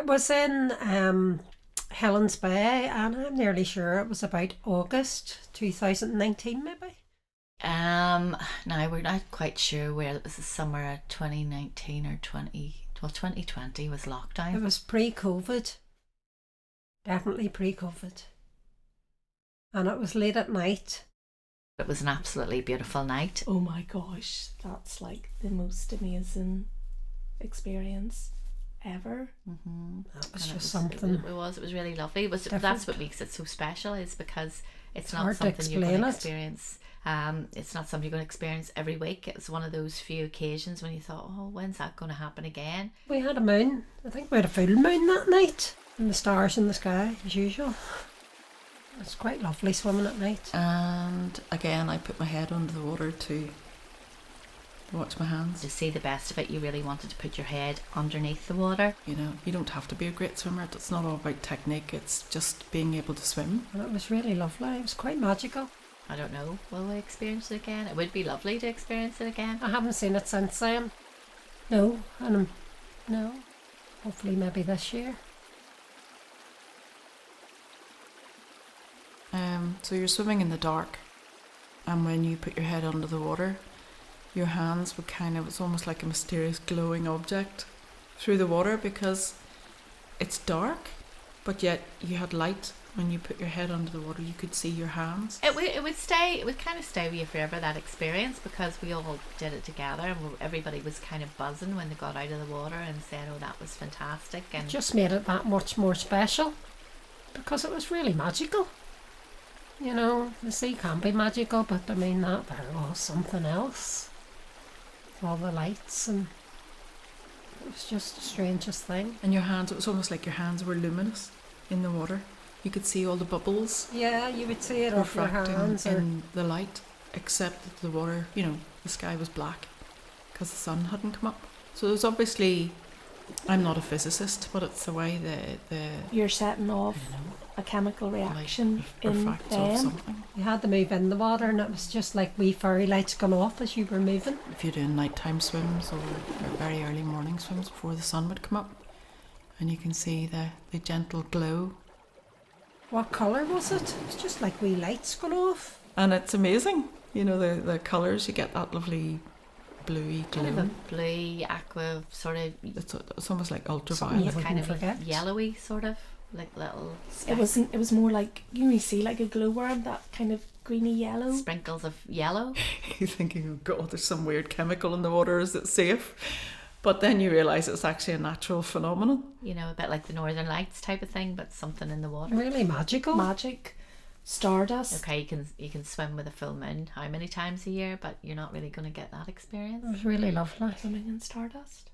It was in Helen's Bay, and I'm nearly sure it was about August 2019, maybe. Now we're not quite sure where it was, the summer of 2019 or 2020 was lockdown. It was pre-COVID. Definitely pre-COVID. And it was late at night. It was an absolutely beautiful night. Oh my gosh, that's like the most amazing experience ever. That was just something. It was really lovely. That's what makes it so special, is because it's not hard to something you're going explain to it. experience. It's not something you're going to experience every week. It was one of those few occasions when you thought, oh, when's that going to happen again? We had a moon. I think we had a full moon that night. And the stars in the sky, as usual. It's quite lovely swimming at night. And again, I put my head under the water to watch my hands. To see the best of it, you really wanted to put your head underneath the water. You know, you don't have to be a great swimmer. It's not all about technique. It's just being able to swim. And it was really lovely. It was quite magical. I don't know, will we experience it again? It would be lovely to experience it again. I haven't seen it since then. No, and no. Hopefully maybe this year. So you're swimming in the dark, and when you put your head under the water, your hands would it's almost like a mysterious glowing object through the water, because it's dark, but yet you had light. When you put your head under the water, you could see your hands. It would kind of stay with you forever, that experience, because we all did it together, and everybody was kind of buzzing when they got out of the water and said, oh, that was fantastic. And It just made it that much more special, because it was really magical. You know, the sea can be magical, but I mean that there was something else. All the lights, and it was just the strangest thing. And your hands, it was almost like your hands were luminous in the water. You could see all the bubbles Yeah, you would see it off your refracting hands. Or in the light, except that the water, the sky was black because the sun hadn't come up. So there's obviously, I'm not a physicist, but it's the way the You're setting off a chemical reaction in refracts off them. something. you had to move in the water, and it was just like wee fairy lights gone off as you were moving. If you're doing nighttime swims or very early morning swims before the sun would come up, and you can see the gentle glow. What colour was it? It was just like wee lights gone off. And it's amazing, the colours, you get that lovely bluey glow. kind of a blue, aqua, sort of, It's almost like Something ultraviolet. you kind of forget. yellowy, sort of, like little It was more like, see like a glowworm, that kind of greeny yellow. sprinkles of yellow. You're thinking, oh God, there's some weird chemical in the water, is it safe? But then you realise it's actually a natural phenomenon. A bit like the Northern Lights type of thing, but something in the water. Really magical. Magic. Stardust. Okay, you can swim with a full moon how many times a year, but you're not really going to get that experience. It was really lovely. Swimming in stardust.